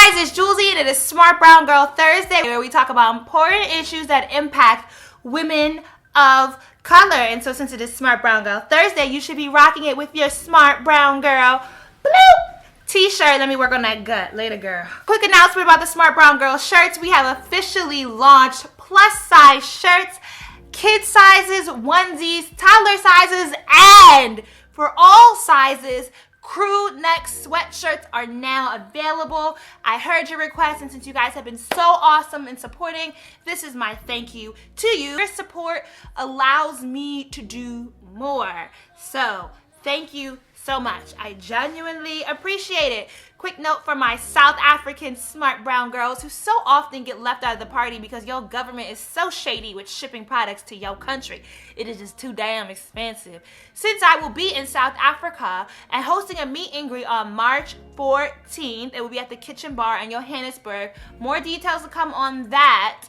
guys, it's Jouelzy and it is Smart Brown Girl Thursday, where we talk about important issues that impact women of color. And so since it is Smart Brown Girl Thursday, you should be rocking it with your Smart Brown Girl bloop t-shirt. Let me work on that gut later, girl. Quick announcement about the Smart Brown Girl shirts. We have officially launched plus size shirts, kid sizes, onesies, toddler sizes, and for all sizes, crew neck sweatshirts are now available. I heard your request, and since you guys have been so awesome in supporting, this is my thank you to you. Your support allows me to do more. So thank you so much. I genuinely appreciate it. Quick note for my South African smart brown girls who so often get left out of the party because your government is so shady with shipping products to your country. It is just too damn expensive. Since I will be in South Africa and hosting a meet and greet on March 14th, it will be at the Kitchen Bar in Johannesburg. More details will come on that.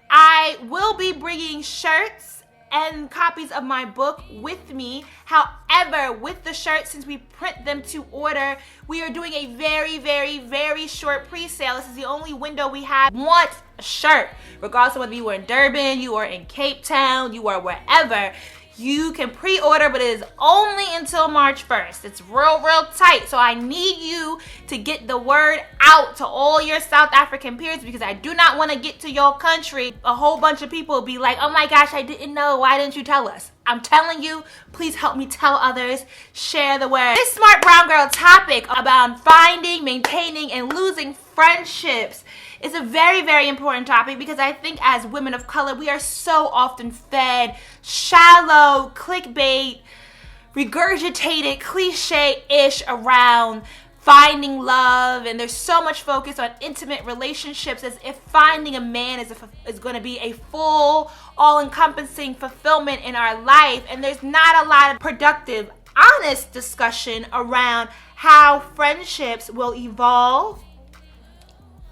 I will be bringing shirts and copies of my book with me. However, with the shirts, since we print them to order, we are doing a very short pre-sale. This is the only window we have. Want a shirt, regardless of whether you are in Durban, you are in Cape Town, you are wherever, you can pre-order, but it is only until March 1st. It's real tight. So I need you to get the word out to all your South African peers, because I do not want to get to your country, a whole bunch of people be like, oh my gosh, I didn't know. Why didn't you tell us? I'm telling you, please help me tell others. Share the word. This Smart Brown Girl topic about finding, maintaining, and losing friendships is a very important topic, because I think as women of color, we are so often fed shallow, clickbait, regurgitated, cliche-ish around finding love, and there's so much focus on intimate relationships as if finding a man is going to be a full, all-encompassing fulfillment in our life, and there's not a lot of productive, honest discussion around how friendships will evolve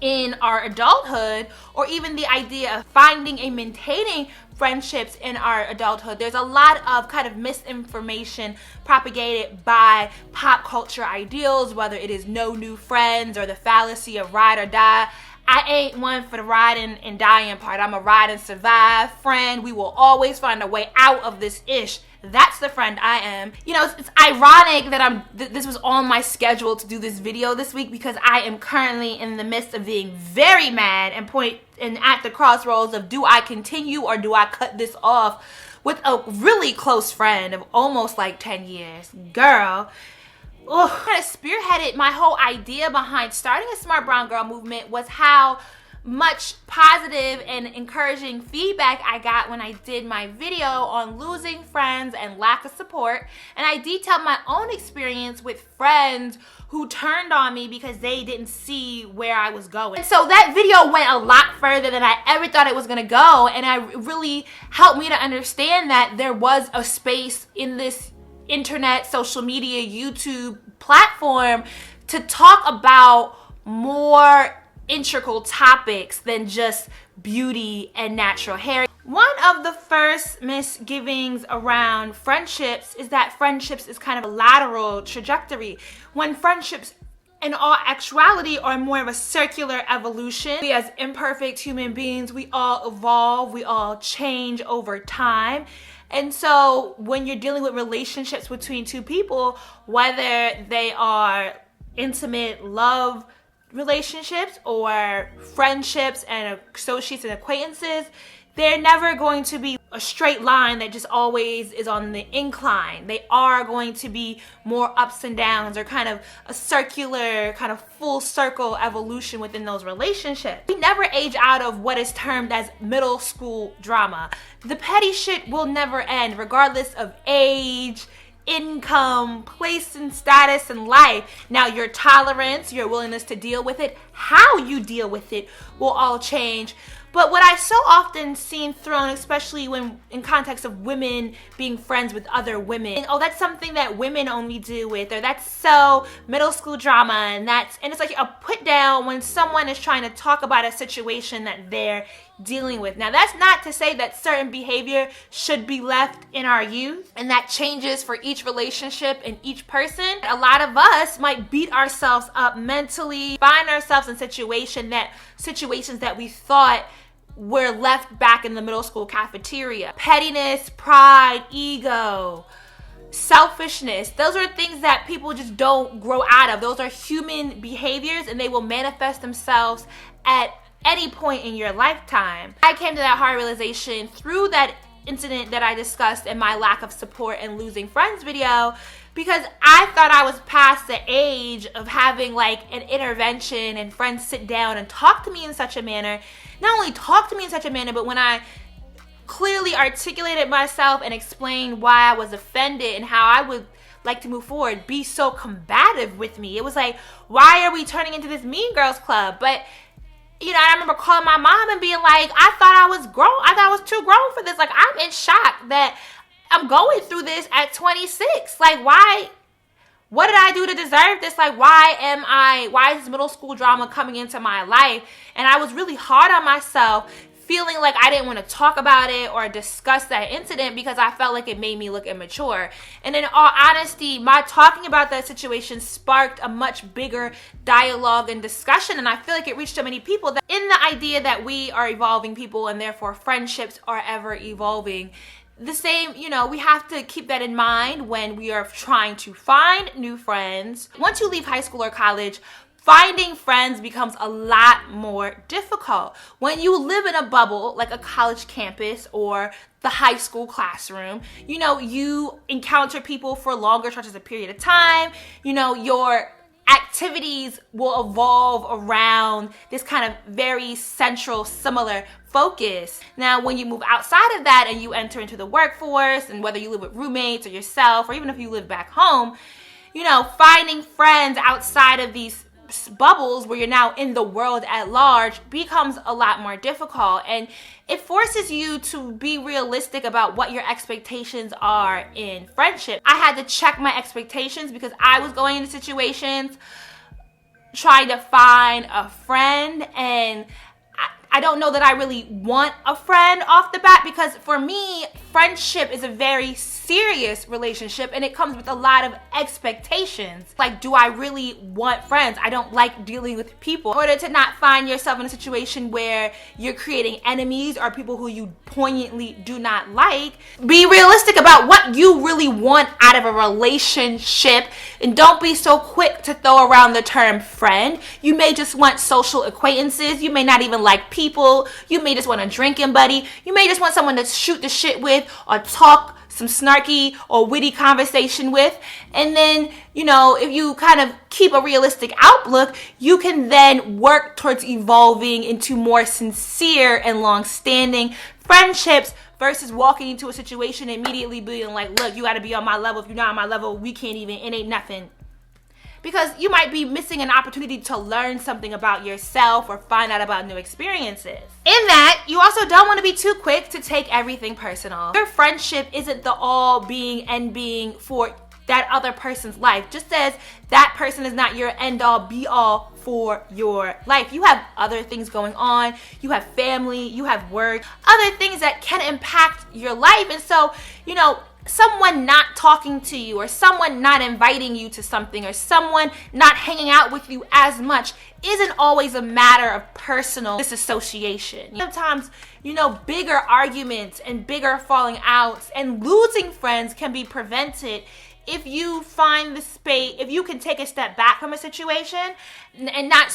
in our adulthood, or even the idea of finding and maintaining friendships in our adulthood. There's a lot of kind of misinformation propagated by pop culture ideals, whether it is no new friends or the fallacy of ride or die. I ain't one for the ride and dying part. I'm a ride and survive friend. We will always find a way out of this ish. That's the friend I am. You know, it's ironic that this was on my schedule to do this video this week, because I am currently in the midst of being very mad and at the crossroads of, do I continue or do I cut this off with a really close friend of almost like 10 years. Girl, kind of spearheaded my whole idea behind starting a Smart Brown Girl movement was how much positive and encouraging feedback I got when I did my video on losing friends and lack of support. And I detailed my own experience with friends who turned on me because they didn't see where I was going. And so that video went a lot further than I ever thought it was gonna go, and it really helped me to understand that there was a space in this internet, social media, YouTube platform to talk about more integral topics than just beauty and natural hair. One of the first misgivings around friendships is that friendships is kind of a lateral trajectory, when friendships in all actuality are more of a circular evolution. We as imperfect human beings, we all evolve, we all change over time. And so when you're dealing with relationships between two people, whether they are intimate love relationships or friendships and associates and acquaintances, they're never going to be a straight line that just always is on the incline. They are going to be more ups and downs, or kind of a circular, kind of full circle evolution within those relationships. We never age out of what is termed as middle school drama. The petty shit will never end, regardless of age, income, place and status in life. Now your tolerance, your willingness to deal with it, how you deal with it will all change. But what I so often seen thrown, especially when in context of women being friends with other women, oh, that's something that women only do with, or that's so middle school drama, and it's like a put down when someone is trying to talk about a situation that they're dealing with. Now, that's not to say that certain behavior should be left in our youth, and that changes for each relationship and each person. A lot of us might beat ourselves up mentally, find ourselves in situations that we thought were left back in the middle school cafeteria. Pettiness, pride, ego, selfishness, those are things that people just don't grow out of. Those are human behaviors, and they will manifest themselves at any point in your lifetime. I came to that hard realization through that incident that I discussed in my lack of support and losing friends video, because I thought I was past the age of having like an intervention and friends sit down and talk to me in such a manner. Not only talk to me in such a manner, but when I clearly articulated myself and explained why I was offended and how I would like to move forward, be so combative with me. It was like, why are we turning into this Mean Girls Club? But I remember calling my mom and being like, I thought I was grown. I thought I was too grown for this. Like, I'm in shock that I'm going through this at 26. Like, why? What did I do to deserve this? Like, why is this middle school drama coming into my life? And I was really hard on myself, feeling like I didn't want to talk about it or discuss that incident because I felt like it made me look immature. And in all honesty, my talking about that situation sparked a much bigger dialogue and discussion, and I feel like it reached so many people that in the idea that we are evolving people and therefore friendships are ever evolving. The same, we have to keep that in mind when we are trying to find new friends. Once you leave high school or college, finding friends becomes a lot more difficult. When you live in a bubble, like a college campus or the high school classroom, you encounter people for longer stretches of period of time. Your activities will evolve around this kind of very central, similar focus. Now, when you move outside of that and you enter into the workforce, and whether you live with roommates or yourself, or even if you live back home, finding friends outside of these bubbles where you're now in the world at large becomes a lot more difficult, and it forces you to be realistic about what your expectations are in friendship. I had to check my expectations because I was going into situations trying to find a friend, and I don't know that I really want a friend off the bat, because for me, friendship is a very serious relationship and it comes with a lot of expectations. Like, do I really want friends? I don't like dealing with people. In order to not find yourself in a situation where you're creating enemies or people who you poignantly do not like, be realistic about what you really want out of a relationship, and don't be so quick to throw around the term friend. You may just want social acquaintances. You may not even like people. You may just want a drinking buddy. You may just want someone to shoot the shit with or talk some snarky or witty conversation with. And then, if you kind of keep a realistic outlook, you can then work towards evolving into more sincere and long-standing friendships versus walking into a situation and immediately being like, look, you got to be on my level. If you're not on my level, we can't even, it ain't nothing. Because you might be missing an opportunity to learn something about yourself or find out about new experiences. In that, you also don't want to be too quick to take everything personal. Your friendship isn't the all being and being for that other person's life. Just as that person is not your end all be all for your life. You have other things going on. You have family, you have work, other things that can impact your life. And so, someone not talking to you, or someone not inviting you to something, or someone not hanging out with you as much isn't always a matter of personal disassociation. Sometimes, bigger arguments and bigger falling outs and losing friends can be prevented if you find the space, if you can take a step back from a situation and not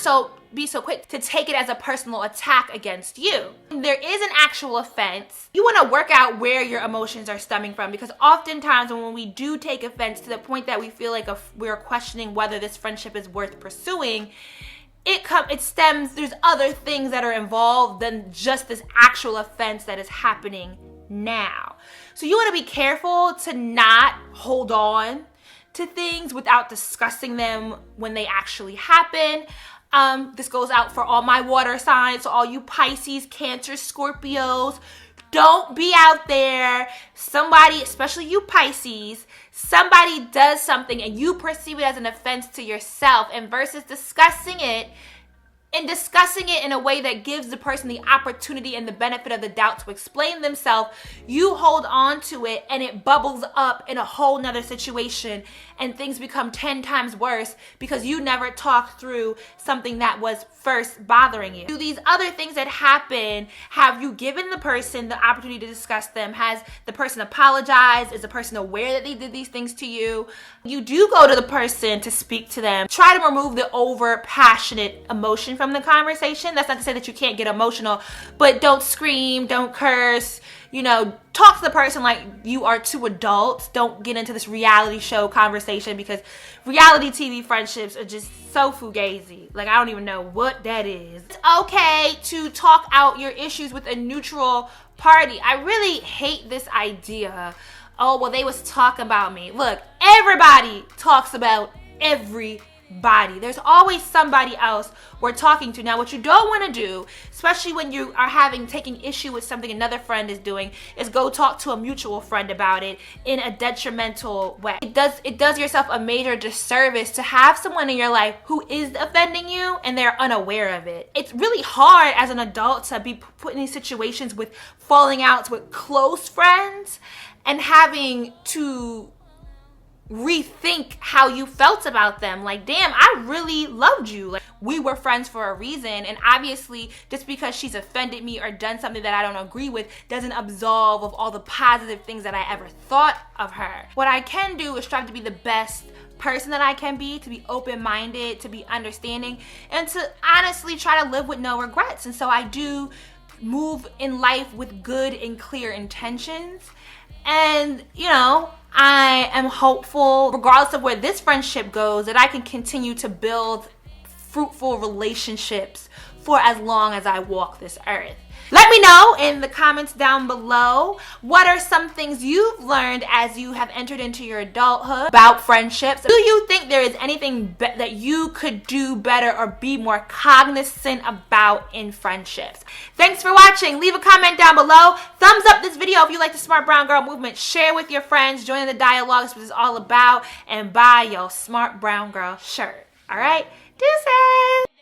be so quick to take it as a personal attack against you. There is an actual offense. You want to work out where your emotions are stemming from, because oftentimes when we do take offense to the point that we feel like we're questioning whether this friendship is worth pursuing, it stems, there's other things that are involved than just this actual offense that is happening now. So you want to be careful to not hold on to things without discussing them when they actually happen. This goes out for all my water signs, so all you Pisces, Cancer, Scorpios. Don't be out there. Somebody, especially you Pisces, somebody does something and you perceive it as an offense to yourself, and versus discussing it in a way that gives the person the opportunity and the benefit of the doubt to explain themselves, you hold on to it and it bubbles up in a whole nother situation and things become 10 times worse because you never talked through something that was first bothering you. Do these other things that happen, have you given the person the opportunity to discuss them? Has the person apologized? Is the person aware that they did these things to you? You do go to the person to speak to them. Try to remove the over passionate emotion from the conversation. That's not to say that you can't get emotional, but don't scream, don't curse, talk to the person like you are two adults. Don't get into this reality show conversation, because reality TV friendships are just so fugazi. Like, I don't even know what that is. It's okay to talk out your issues with a neutral party. I really hate this idea. Oh, well, they was talking about me. Look, everybody talks about everybody. There's always somebody else we're talking to. Now, what you don't want to do, especially when you are taking issue with something another friend is doing, is go talk to a mutual friend about it in a detrimental way. It does yourself a major disservice to have someone in your life who is offending you and they're unaware of it. It's really hard as an adult to be put in these situations with falling outs with close friends and having to rethink how you felt about them. Like, damn, I really loved you. Like, we were friends for a reason, and obviously just because she's offended me or done something that I don't agree with doesn't absolve of all the positive things that I ever thought of her. What I can do is strive to be the best person that I can be, to be open-minded, to be understanding, and to honestly try to live with no regrets. And so I do move in life with good and clear intentions. And, I am hopeful, regardless of where this friendship goes, that I can continue to build fruitful relationships for as long as I walk this earth. Let me know in the comments down below, what are some things you've learned as you have entered into your adulthood about friendships? Do you think there is anything that you could do better or be more cognizant about in friendships? Thanks for watching. Leave a comment down below. Thumbs up this video if you like the Smart Brown Girl movement. Share with your friends. Join the dialogue. That's what it's all about. And buy your Smart Brown Girl shirt. All right? Deuces!